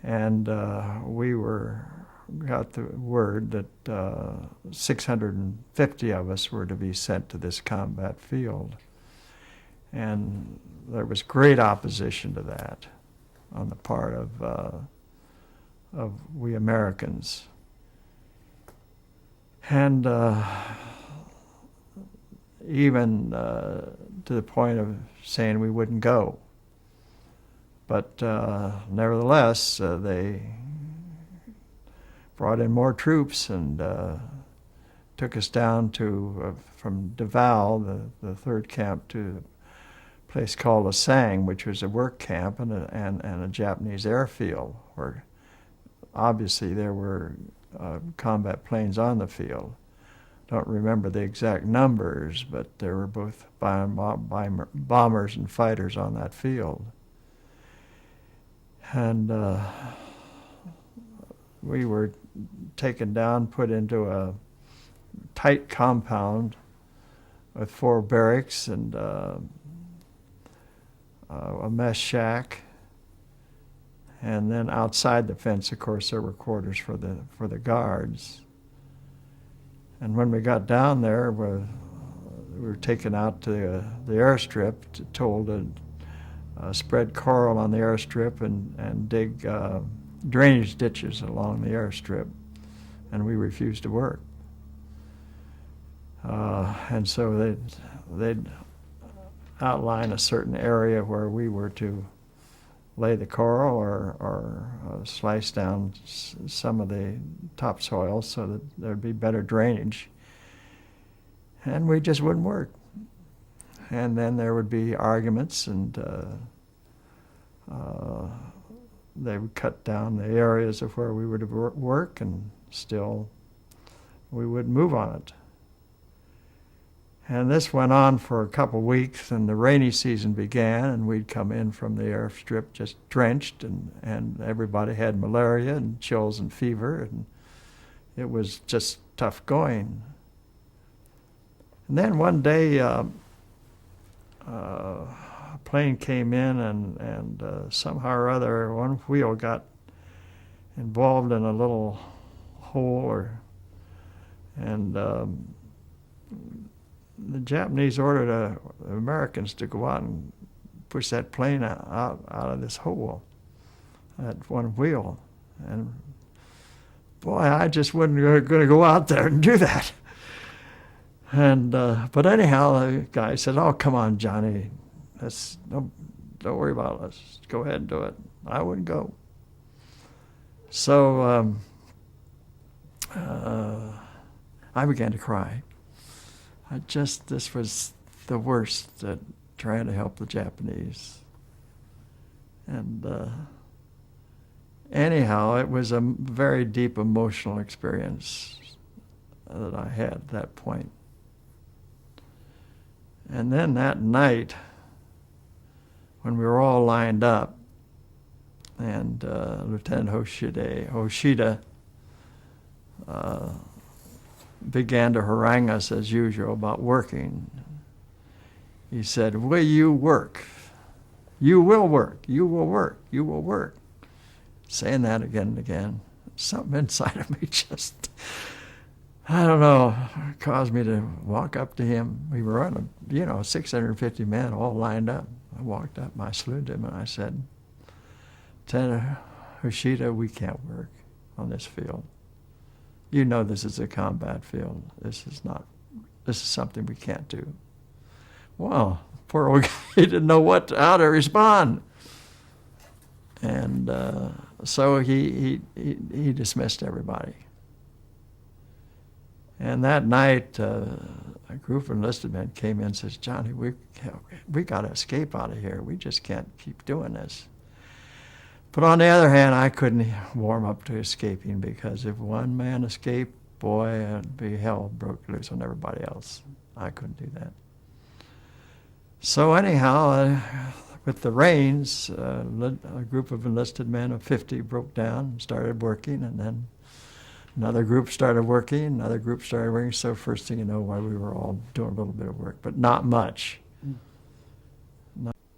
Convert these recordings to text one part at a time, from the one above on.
And we got the word that 650 of us were to be sent to this combat field. And there was great opposition to that on the part of we Americans. And even to the point of saying we wouldn't go. But nevertheless, they brought in more troops and took us down to, from Davao, the third camp, to a place called Asang, which was a work camp and a Japanese airfield, where obviously there were combat planes on the field. Don't remember the exact numbers, but there were both bombers and fighters on that field. And we were taken down, put into a tight compound with 4 barracks and a mess shack. And then outside the fence, of course, there were quarters for the guards. And when we got down there, we were taken out to the airstrip, told to spread coral on the airstrip and dig drainage ditches along the airstrip, and we refused to work. And so they'd outline a certain area where we were to lay the coral or slice down some of the topsoil so that there'd be better drainage. And we just wouldn't work. And then there would be arguments, and they would cut down the areas of where we would work, and still we wouldn't move on it. And this went on for a couple weeks, and the rainy season began, and we'd come in from the airstrip just drenched, and everybody had malaria and chills and fever, and it was just tough going. And then one day, a plane came in, and somehow or other, one wheel got involved in a little hole, and the Japanese ordered the Americans to go out and push that plane out of this hole, that one wheel. And boy, I just wasn't going to go out there and do that. And but anyhow, the guy said, "Oh, come on, Johnny, don't worry about it. Let's go ahead and do it." I wouldn't go. So I began to cry. This was the worst at trying to help the Japanese. And anyhow, it was a very deep emotional experience that I had at that point. And then that night, when we were all lined up, and Lieutenant Hoshida began to harangue us as usual about working. He said, "Will you work? You will work. You will work. You will work." Saying that again and again. Something inside of me just, I don't know, caused me to walk up to him. We were on 650 men all lined up. I walked up, I saluted him, and I said, "Lieutenant Hoshida, we can't work on this field. You know this is a combat field. This is something we can't do." Well, poor old guy, he didn't know how to respond. And so he dismissed everybody. And that night, a group of enlisted men came in and says, "Johnny, we got to escape out of here. We just can't keep doing this." But on the other hand, I couldn't warm up to escaping, because if one man escaped, boy, it'd be hell broke loose on everybody else. I couldn't do that. So anyhow, with the rains, a group of enlisted men of 50 broke down and started working, and then another group started working, so first thing you know, we were all doing a little bit of work, but not much.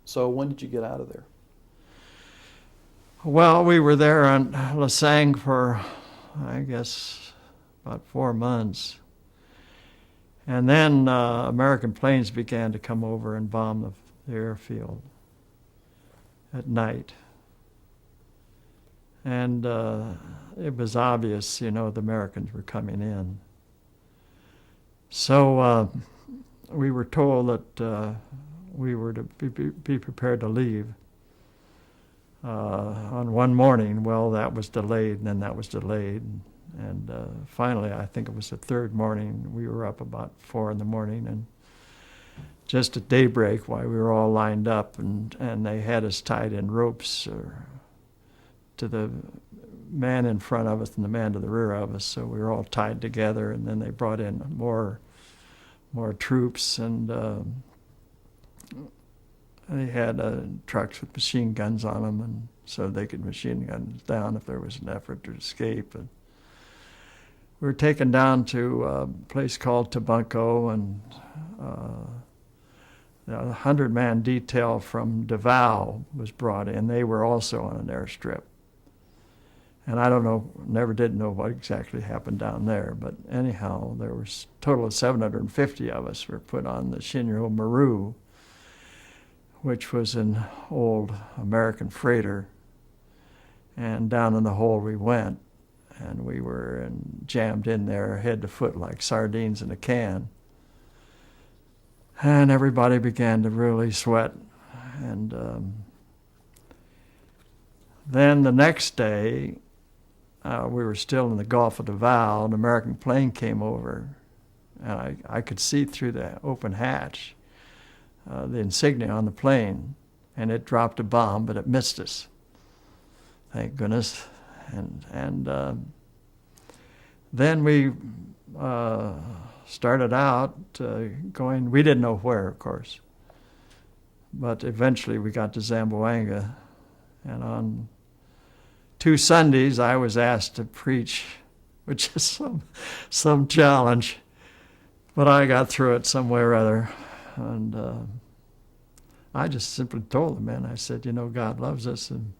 So when did you get out of there? Well, we were there on Lasang for, I guess, about 4 months. And then American planes began to come over and bomb the airfield at night. And it was obvious, the Americans were coming in. So we were told that we were to be prepared to leave on one morning. Well, that was delayed, and then that was delayed. And finally, I think it was the third morning, we were up about 4 in the morning, and just at daybreak, while we were all lined up, and they had us tied in ropes to the man in front of us and the man to the rear of us, so we were all tied together, and then they brought in more troops, and they had trucks with machine guns on them, and so they could machine gun us down if there was an effort to escape. And we were taken down to a place called Tabunco, and a 100-man detail from Davao was brought in. They were also on an airstrip. And I don't know, never did know what exactly happened down there, but anyhow, there was a total of 750 of us were put on the Shinro Maru, which was an old American freighter. And down in the hole we went, and we were jammed in there head to foot like sardines in a can. And everybody began to really sweat. And then the next day, we were still in the Gulf of Davao. An American plane came over, and I could see through the open hatch the insignia on the plane, and it dropped a bomb, but it missed us. Thank goodness. And then we started out going. We didn't know where, of course, but eventually we got to Zamboanga, and on 2 Sundays I was asked to preach, which is some challenge, but I got through it some way or other. And I just simply told the men, I said, God loves us, and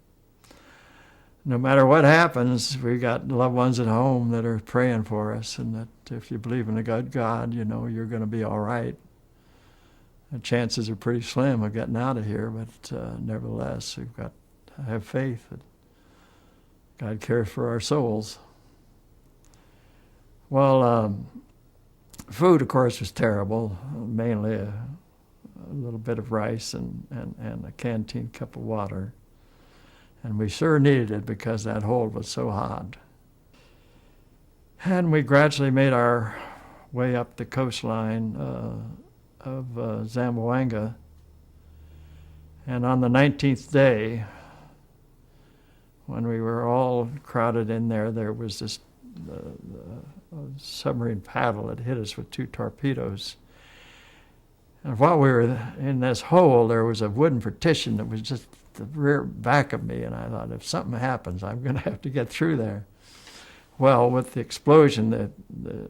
no matter what happens, we got loved ones at home that are praying for us, and that if you believe in a good God, you're going to be all right. The chances are pretty slim of getting out of here, but nevertheless, we've got to have faith that God cares for our souls. Well, food, of course, was terrible, mainly a little bit of rice and a canteen cup of water. And we sure needed it because that hold was so hot. And we gradually made our way up the coastline of Zamboanga. And on the 19th day, when we were all crowded in there, there was this submarine paddle that hit us with 2 torpedoes. And while we were in this hole, there was a wooden partition that was just the rear back of me, and I thought, if something happens, I'm going to have to get through there. Well, with the explosion, the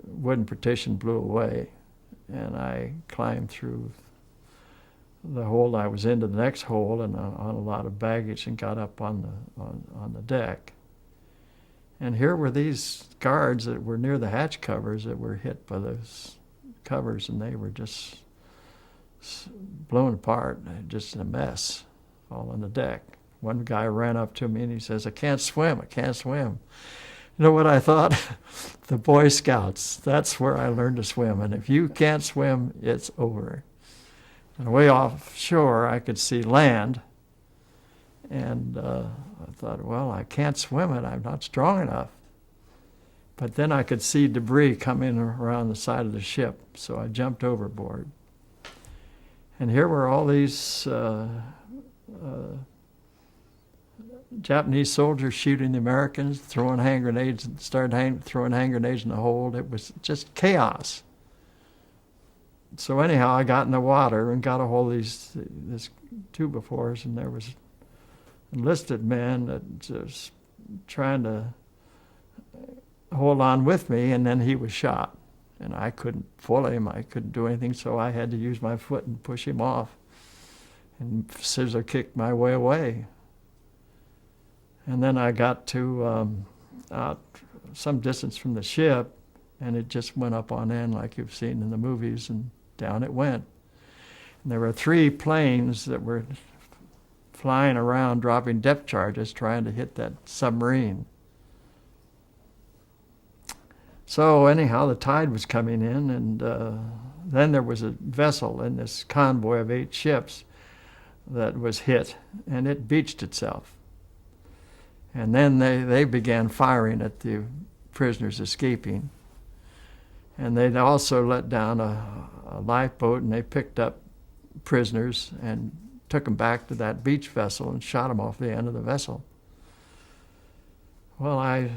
wooden partition blew away, and I climbed through the hole I was in to the next hole, and on a lot of baggage, and got up on the deck. And here were these guards that were near the hatch covers that were hit by those covers, and they were just blown apart, just in a mess, all on the deck. One guy ran up to me and he says, I can't swim. You know what I thought? The Boy Scouts, that's where I learned to swim. And if you can't swim, it's over. And way offshore, I could see land. And I thought, well, I can't swim it. I'm not strong enough. But then I could see debris coming around the side of the ship. So I jumped overboard. And here were all these Japanese soldiers shooting the Americans, throwing hand grenades, throwing hand grenades in the hold. It was just chaos. So anyhow, I got in the water and got a hold of this 2x4s, and there was enlisted men that just trying to hold on with me, and then he was shot. And I couldn't pull him, I couldn't do anything, so I had to use my foot and push him off and scissor kick my way away. And then I got to out some distance from the ship, and it just went up on end like you've seen in the movies, and down it went. And there were 3 planes that were flying around dropping depth charges trying to hit that submarine. So anyhow, the tide was coming in, and then there was a vessel in this convoy of 8 ships that was hit, and it beached itself. And then they began firing at the prisoners escaping. And they'd also let down a lifeboat, and they picked up prisoners and took them back to that beach vessel and shot them off the end of the vessel. Well, I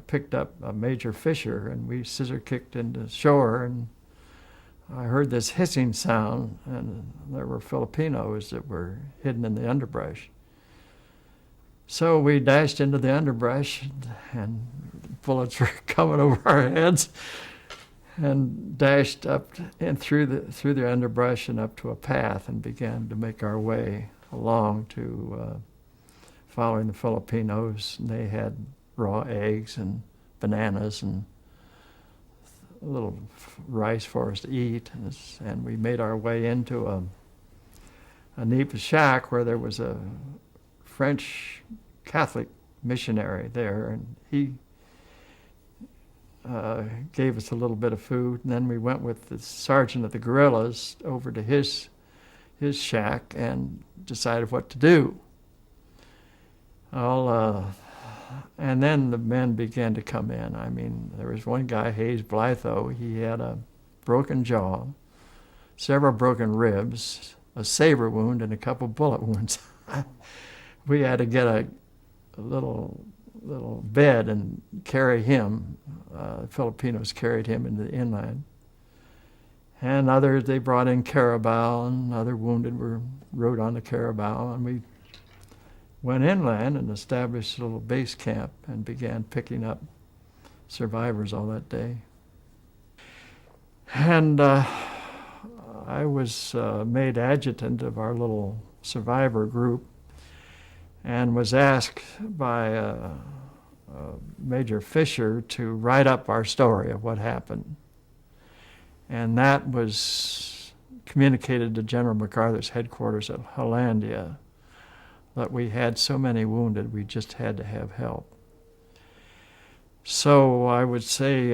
picked up a Major Fisher, and we scissor kicked into shore, and I heard this hissing sound, and there were Filipinos that were hidden in the underbrush. So we dashed into the underbrush, and bullets were coming over our heads, and dashed up and through the underbrush and up to a path, and began to make our way along to following the Filipinos. And they had raw eggs and bananas and a little rice for us to eat, and we made our way into a neat shack where there was a French Catholic missionary there, and he gave us a little bit of food, and then we went with the sergeant of the guerrillas over to his shack and decided what to do. And then the men began to come in. I mean, there was one guy, Hayes Blytho. He had a broken jaw, several broken ribs, a saber wound, and a couple bullet wounds. We had to get a little bed and carry him. Filipinos carried him into the inland. And others, they brought in carabao, and other wounded were rode on the carabao, and we went inland and established a little base camp and began picking up survivors all that day. And I was made adjutant of our little survivor group, and was asked by Major Fisher to write up our story of what happened. And that was communicated to General MacArthur's headquarters at Hollandia, that we had so many wounded, we just had to have help. So I would say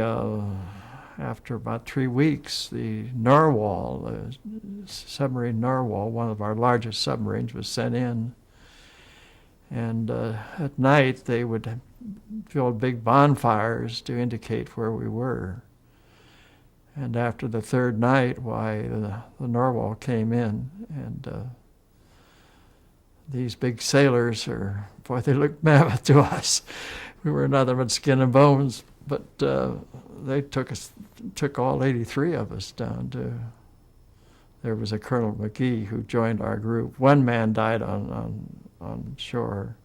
after about 3 weeks, the Narwhal, the submarine Narwhal, one of our largest submarines, was sent in. And at night, they would build big bonfires to indicate where we were. And after the 3rd night, the Narwhal came in, and these big sailors they looked mammoth to us. We were nothing but skin and bones, but they took all 83 of us down to. There was a Colonel McGee who joined our group. One man died on shore,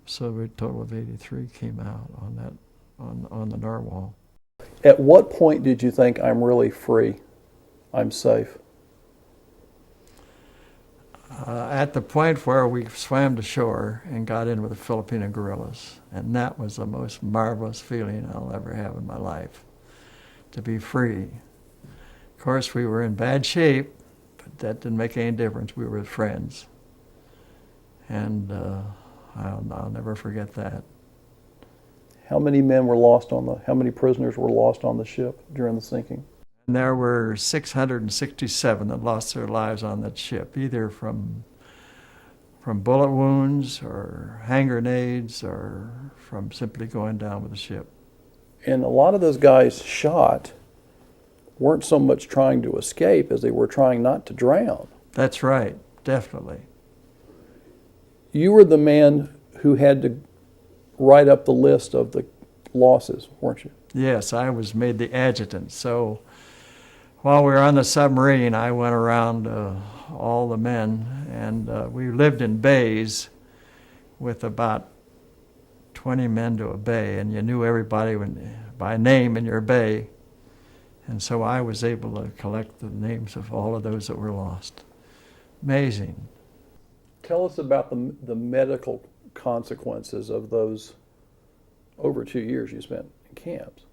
so a total of 83 came out on the Narwhal. At what point did you think, I'm really free, I'm safe? At the point where we swam to shore and got in with the Filipino guerrillas, and that was the most marvelous feeling I'll ever have in my life, to be free. Of course, we were in bad shape, but that didn't make any difference. We were friends, and I'll never forget that. How many prisoners were lost on the ship during the sinking? And there were 667 that lost their lives on that ship, either from bullet wounds or hand grenades or from simply going down with the ship. And a lot of those guys shot weren't so much trying to escape as they were trying not to drown. That's right, definitely. You were the man who had to write up the list of the losses, weren't you? Yes, I was made the adjutant. So while we were on the submarine, I went around all the men, and we lived in bays with about 20 men to a bay, and you knew everybody by name in your bay. And so I was able to collect the names of all of those that were lost. Amazing. Tell us about the medical consequences of those over 2 years you spent in camps.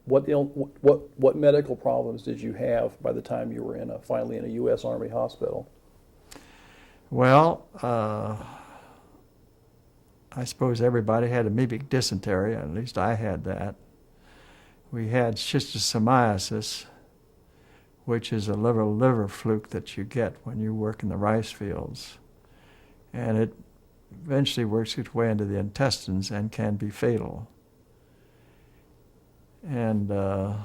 What medical problems did you have by the time you were finally in a U.S. Army hospital? Well, I suppose everybody had amoebic dysentery. At least I had that. We had schistosomiasis, which is a liver fluke that you get when you work in the rice fields. And it eventually works its way into the intestines and can be fatal. And I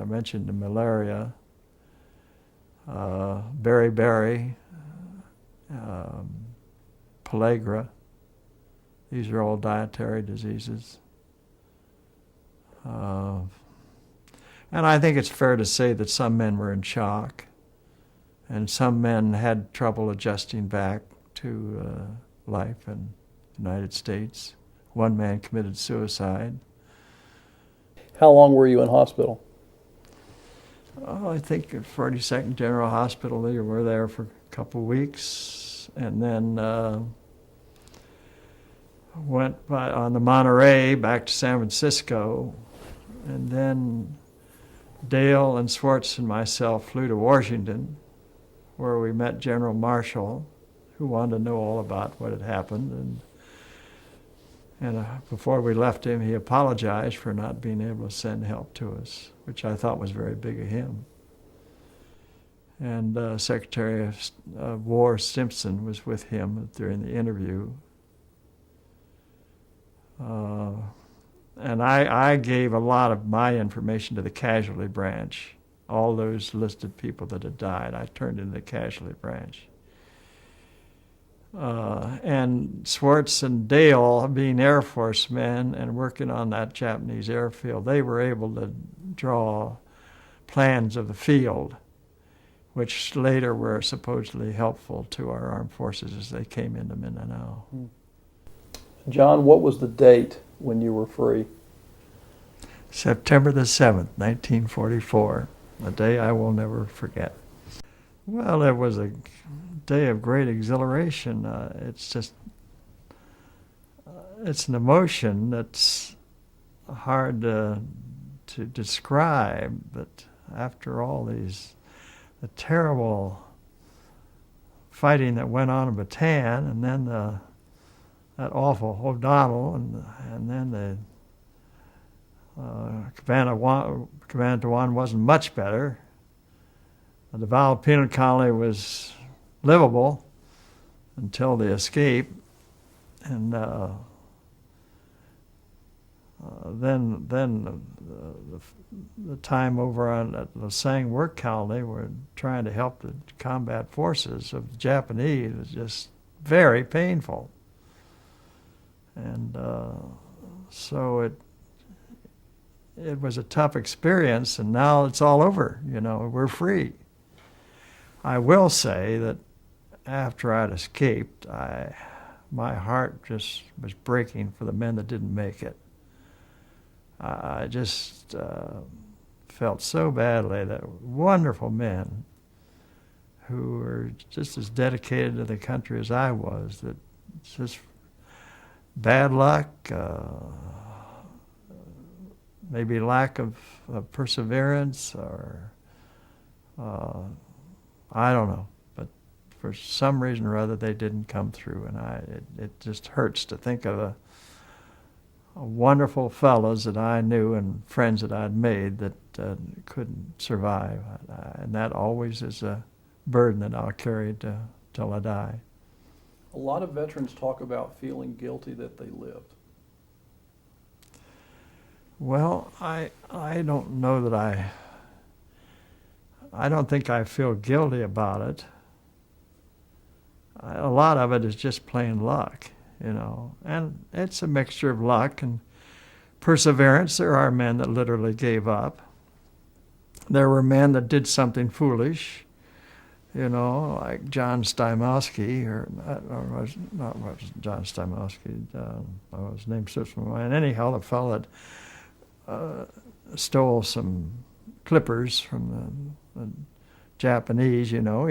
mentioned the malaria, beriberi, pellagra. These are all dietary diseases. And I think it's fair to say that some men were in shock, and some men had trouble adjusting back to life in the United States. One man committed suicide. How long were you in hospital? Oh, I think at 42nd General Hospital, we were there for a couple weeks, and then went on the Monterey back to San Francisco, and then Dale and Swartz and myself flew to Washington, where we met General Marshall, who wanted to know all about what had happened. And before we left him, he apologized for not being able to send help to us, which I thought was very big of him. And Secretary of War Simpson was with him during the interview. And I gave a lot of my information to the casualty branch. All those listed people that had died, I turned into the casualty branch. And Swartz and Dale, being Air Force men and working on that Japanese airfield, they were able to draw plans of the field, which later were supposedly helpful to our armed forces as they came into Mindanao. John, what was the date when you were free? September the 7th, 1944, a day I will never forget. Well, it was a day of great exhilaration. It's just, it's an emotion that's hard to describe, but after all the terrible fighting that went on in Bataan, and then that awful O'Donnell, and then the Command Tawan wasn't much better. The Val Penal Colony was livable until the escape, and then the time over on at the Sang Work Colony, were trying to help the combat forces of the Japanese, was just very painful. And so it was a tough experience, and now it's all over. You know, we're free. I will say that after I'd escaped, my heart just was breaking for the men that didn't make it. I just felt so badly that wonderful men who were just as dedicated to the country as I was, that it's just bad luck, maybe lack of perseverance, or I don't know, but for some reason or other they didn't come through, and it just hurts to think of a wonderful fellows that I knew and friends that I'd made that couldn't survive, and that always is a burden that I'll carry till I die. A lot of veterans talk about feeling guilty that they lived. Well, I don't know that I don't think I feel guilty about it. A lot of it is just plain luck, you know, and it's a mixture of luck and perseverance. There are men that literally gave up. There were men that did something foolish, you know, like John Stymowski, or not John Stymowski, his name slips my mind. Anyhow, the fellow that stole some clippers from the Japanese, you know,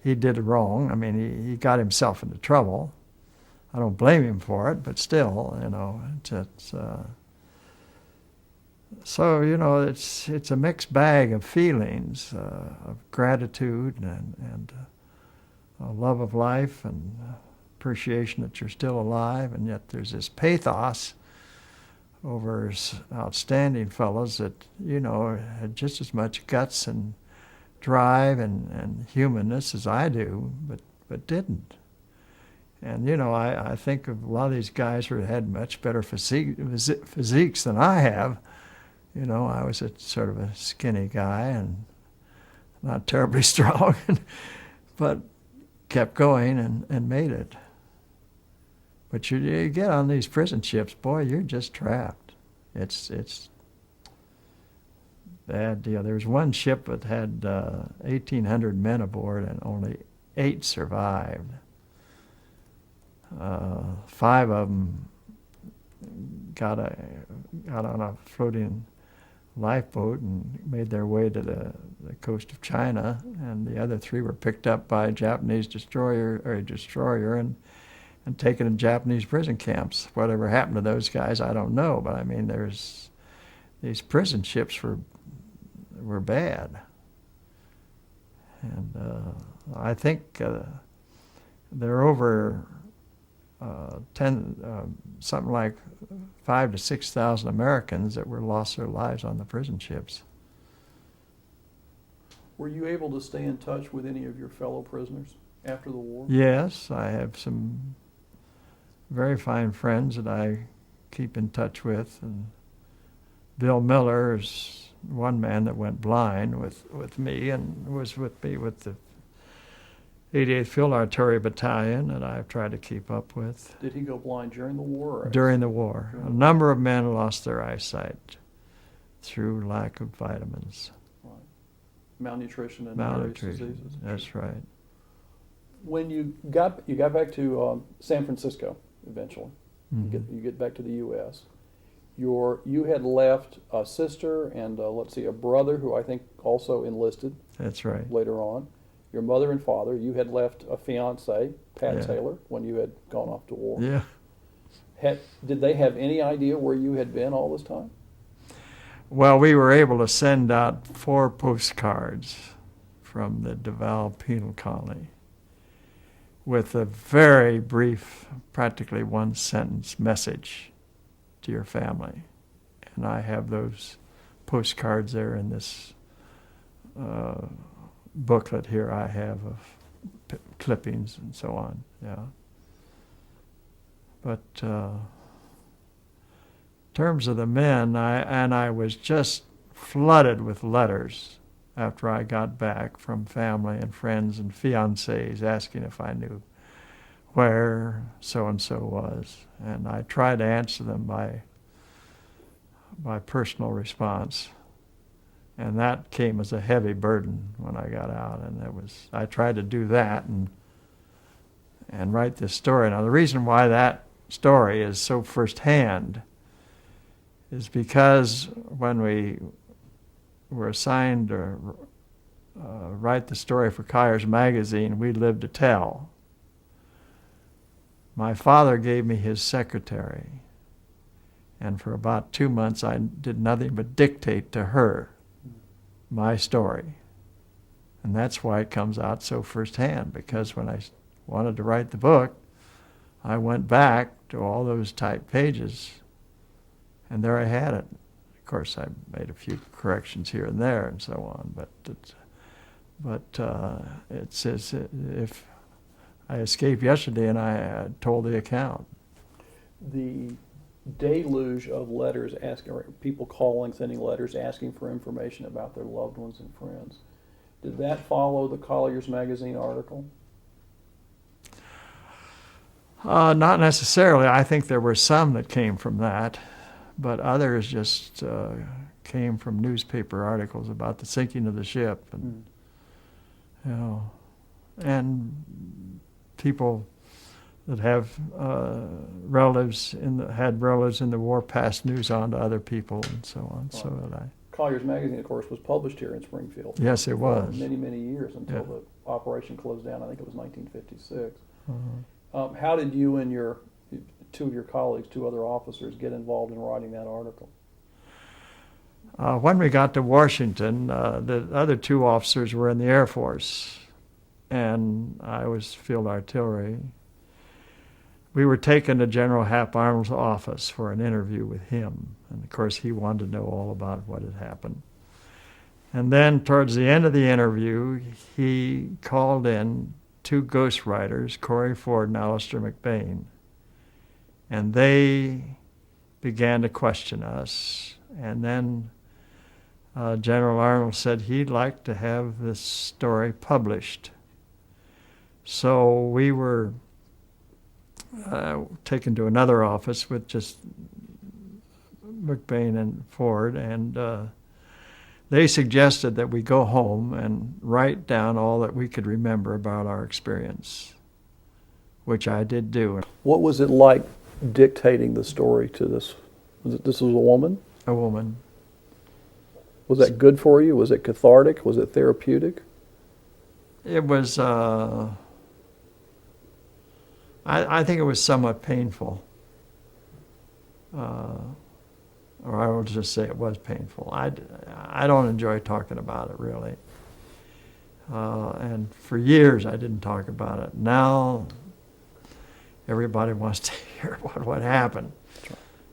he did wrong. I mean, he got himself into trouble. I don't blame him for it, but still, you know, so, you know, it's a mixed bag of feelings, of gratitude and a love of life and appreciation that you're still alive, and yet there's this pathos over outstanding fellows that, you know, had just as much guts and drive and humanness as I do, but didn't. And, you know, I think of a lot of these guys who had much better physiques than I have. You know, I was a sort of a skinny guy and not terribly strong, but kept going and made it. But you get on these prison ships, boy, you're just trapped. It's bad. You know, there was one ship that had 1,800 men aboard, and only 8 survived. 5 of them got on a floating lifeboat and made their way to the coast of China, and the other 3 were picked up by a Japanese destroyer and taken to Japanese prison camps. Whatever happened to those guys, I don't know. But I mean, these prison ships were bad, and I think there are over something like 5,000 to 6,000 Americans that were lost their lives on the prison ships. Were you able to stay in touch with any of your fellow prisoners after the war? Yes, I have some very fine friends that I keep in touch with, and Bill Miller is one man that went blind with me and was with me with the 88th Field Artillery Battalion that I've tried to keep up with. Did he go blind during the war? During the war. A number of men lost their eyesight through lack of vitamins. Right. Malnutrition and various diseases. That's right. When you got back to San Francisco eventually, Mm-hmm. you get back to the U.S., you had left a sister and a brother who I think also enlisted. That's right. Later on. Your mother and father. You had left a fiance, Pat Yeah. Taylor, when you had gone off to war. Yeah. Did they have any idea where you had been all this time? Well, we were able to send out 4 postcards from the Deval Penal Colony with a very brief, practically 1-sentence message to your family. And I have those postcards there in this booklet here I have of clippings and so on. Yeah. But in terms of the men, I was just flooded with letters after I got back from family and friends and fiancés asking if I knew where so-and-so was. And I tried to answer them by personal response. And that came as a heavy burden when I got out. And I tried to do that and write this story. Now, the reason why that story is so firsthand is because when we were assigned to write the story for Collier's Magazine, we lived to tell. My father gave me his secretary, and for about 2 months I did nothing but dictate to her my story. And that's why it comes out so firsthand, because when I wanted to write the book, I went back to all those typed pages, and there I had it. Of course, I made a few corrections here and there and so on, but it's as if I escaped yesterday and I told the account. The deluge of letters people calling, sending letters asking for information about their loved ones and friends. Did that follow the Collier's Magazine article? Not necessarily. I think there were some that came from that, but others just came from newspaper articles about the sinking of the ship, and you know, and people that have relatives had relatives in the war passed news on to other people and so on. Right. So that Collier's Magazine, of course, was published here in Springfield. Yes, it For was. many, many years until Yeah. the operation closed down. I think it was 1956. Uh-huh. How did you and two of your colleagues, two other officers, get involved in writing that article? When we got to Washington, the other two officers were in the Air Force, and I was field artillery. We were taken to General Hap Arnold's office for an interview with him, and of course he wanted to know all about what had happened. And then towards the end of the interview, he called in two ghostwriters, Corey Ford and Alistair McBain, and they began to question us. And then General Arnold said he'd like to have this story published. So we were taken to another office with just McBain and Ford, and they suggested that we go home and write down all that we could remember about our experience, which I did do. What was it like dictating the story to this? This was a woman? A woman. Was that good for you? Was it cathartic? Was it therapeutic? It was, I think it was somewhat painful. Or I will just say it was painful. I don't enjoy talking about it, really. And for years I didn't talk about it. Now everybody wants to hear what happened.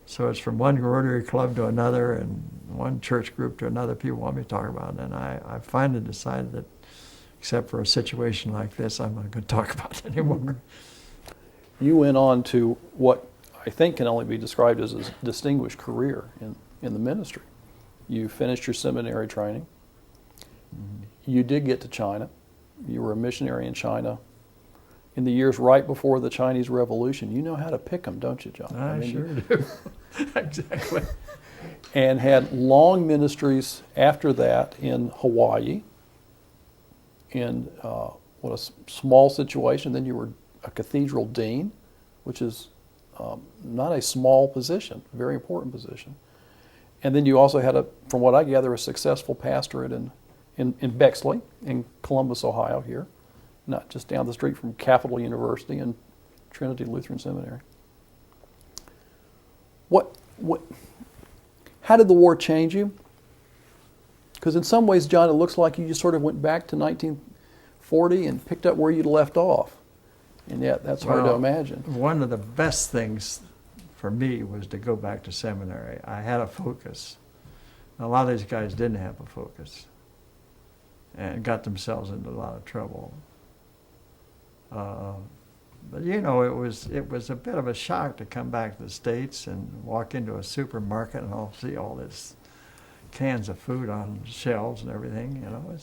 So it's from one Rotary Club to another and one church group to another. People want me to talk about it. And I finally decided that, except for a situation like this, I'm not going to talk about it anymore. You went on to what I think can only be described as a distinguished career in the ministry. You finished your seminary training. You did get to China. You were a missionary in China in the years right before the Chinese Revolution. You know how to pick them, don't you, John? I mean, sure do. Exactly. And had long ministries after that in Hawaii, in what a small situation. Then you were a cathedral dean, which is not a small position, a very important position. And then you also had, from what I gather, a successful pastorate in Bexley, in Columbus, Ohio here, not just down the street from Capital University and Trinity Lutheran Seminary. How did the war change you? Because in some ways, John, it looks like you just sort of went back to 1940 and picked up where you'd left off. And yet, that's hard to imagine. One of the best things for me was to go back to seminary. I had a focus. A lot of these guys didn't have a focus and got themselves into a lot of trouble. But you know, it was a bit of a shock to come back to the States and walk into a supermarket and I'll see all this cans of food on shelves and everything. You know,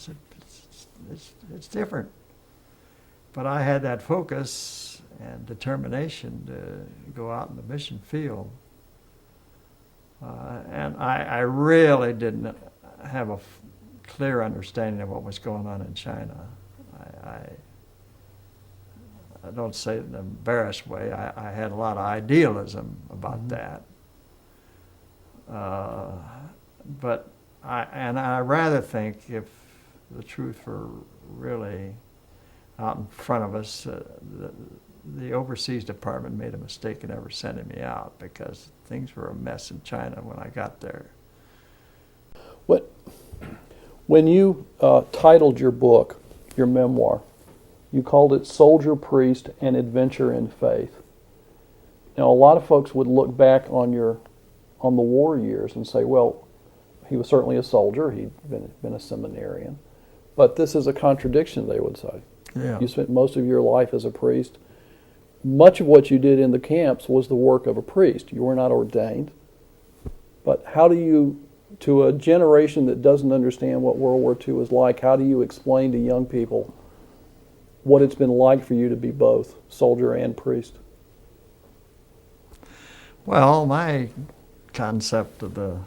it's different. But I had that focus and determination to go out in the mission field. And I really didn't have a clear understanding of what was going on in China. I don't say it in an embarrassed way. I had a lot of idealism about that. But I rather think if the truth were really out in front of us, the overseas department made a mistake in ever sending me out because things were a mess in China when I got there. When you titled your book, your memoir, you called it Soldier, Priest, and Adventure in Faith. Now, a lot of folks would look back on the war years and say, well, he was certainly a soldier, he'd been a seminarian, but this is a contradiction, they would say. Yeah. You spent most of your life as a priest. Much of what you did in the camps was the work of a priest. You were not ordained. But how do you, to a generation that doesn't understand what World War II was like, how do you explain to young people what it's been like for you to be both soldier and priest? Well, my concept of the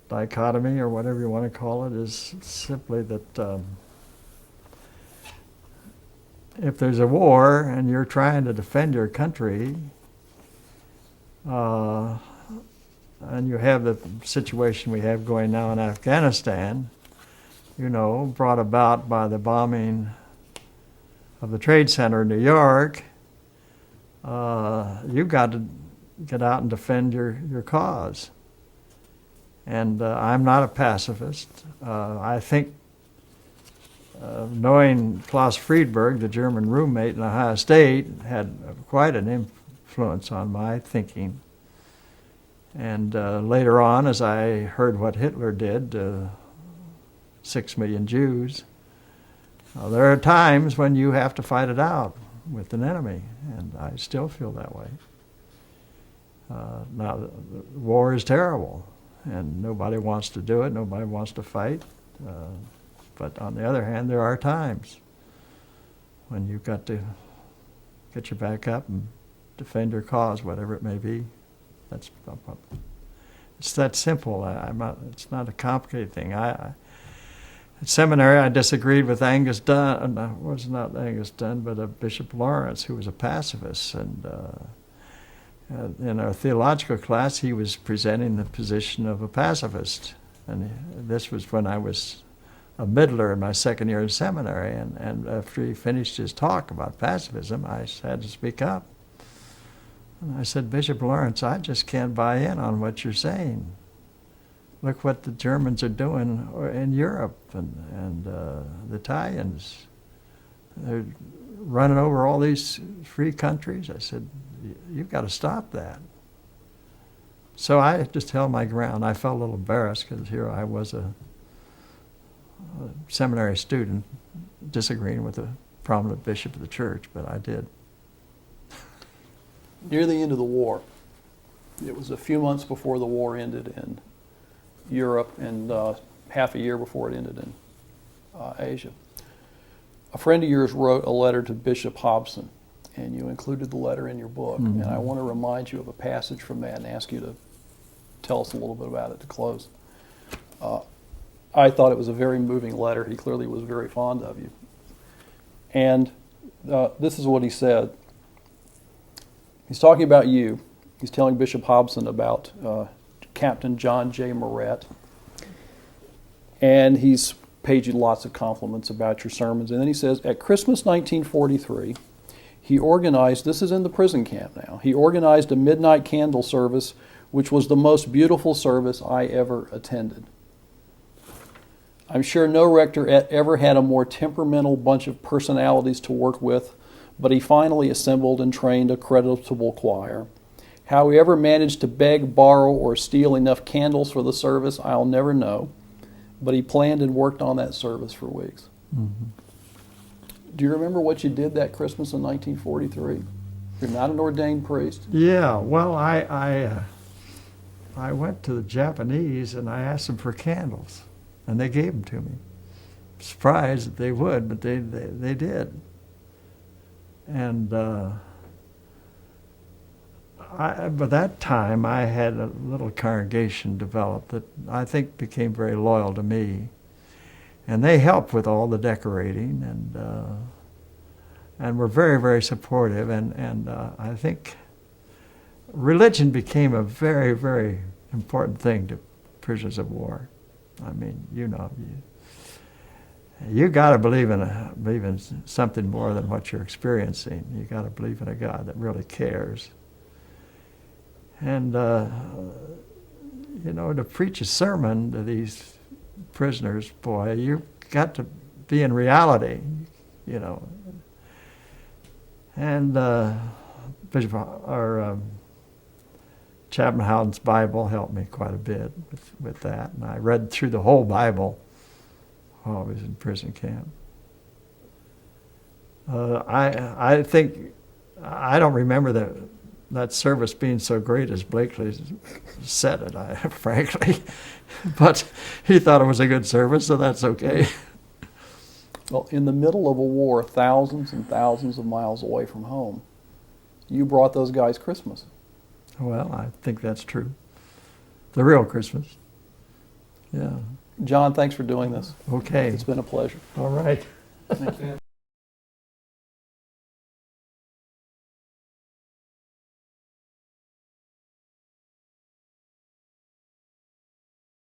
dichotomy, or whatever you want to call it, is simply that if there's a war and you're trying to defend your country, and you have the situation we have going now in Afghanistan, you know, brought about by the bombing of the Trade Center in New York, you've got to get out and defend your cause. And I'm not a pacifist. I think knowing Klaus Friedberg, the German roommate in Ohio State, had quite an influence on my thinking. And later on, as I heard what Hitler did to 6 million Jews, there are times when you have to fight it out with an enemy, and I still feel that way. Now, war is terrible, and nobody wants to do it, nobody wants to fight. But on the other hand, there are times when you've got to get your back up and defend your cause, whatever it may be. It's that simple. It's not a complicated thing. At seminary, I disagreed with Angus Dunn. It was not Angus Dunn, but Bishop Lawrence, who was a pacifist. And in our theological class, he was presenting the position of a pacifist. And this was when I was a middler in my second year in seminary. And after he finished his talk about pacifism, I had to speak up. And I said, Bishop Lawrence, I just can't buy in on what you're saying. Look what the Germans are doing in Europe and the Italians. They're running over all these free countries. I said, you've got to stop that. So I just held my ground. I felt a little embarrassed because here I was a seminary student disagreeing with a prominent bishop of the church, but I did. Near the end of the war, it was a few months before the war ended in Europe and half a year before it ended in Asia. A friend of yours wrote a letter to Bishop Hobson, and you included the letter in your book. Mm-hmm. And I want to remind you of a passage from that and ask you to tell us a little bit about it to close. I thought it was a very moving letter. He clearly was very fond of you. And this is what he said. He's talking about you. He's telling Bishop Hobson about Captain John J. Morrett. And he's paid you lots of compliments about your sermons. And then he says, at Christmas 1943, he organized, this is in the prison camp now, he organized a midnight candle service, which was the most beautiful service I ever attended. I'm sure no rector ever had a more temperamental bunch of personalities to work with, but he finally assembled and trained a creditable choir. How he ever managed to beg, borrow, or steal enough candles for the service, I'll never know, but he planned and worked on that service for weeks. Mm-hmm. Do you remember what you did that Christmas in 1943? You're not an ordained priest. Yeah, well, I went to the Japanese and I asked them for candles, and they gave them to me. Surprised that they would, but they did. And by that time, I had a little congregation developed that I think became very loyal to me. And they helped with all the decorating and were very, very supportive. And I think religion became a very, very important thing to prisoners of war. I mean, you know, you got to believe in something more than what you're experiencing. You got to believe in a God that really cares. And you know, to preach a sermon to these prisoners, boy, you've got to be in reality, you know. And Bishop Chapman Howden's Bible helped me quite a bit with that, and I read through the whole Bible while I was in prison camp. I think I don't remember that service being so great as Blakely said it, frankly. But he thought it was a good service, so that's okay. Well, in the middle of a war, thousands and thousands of miles away from home, you brought those guys Christmas. Well, I think that's true. The real Christmas. Yeah. John, thanks for doing this. Okay. It's been a pleasure. All right. Thank you.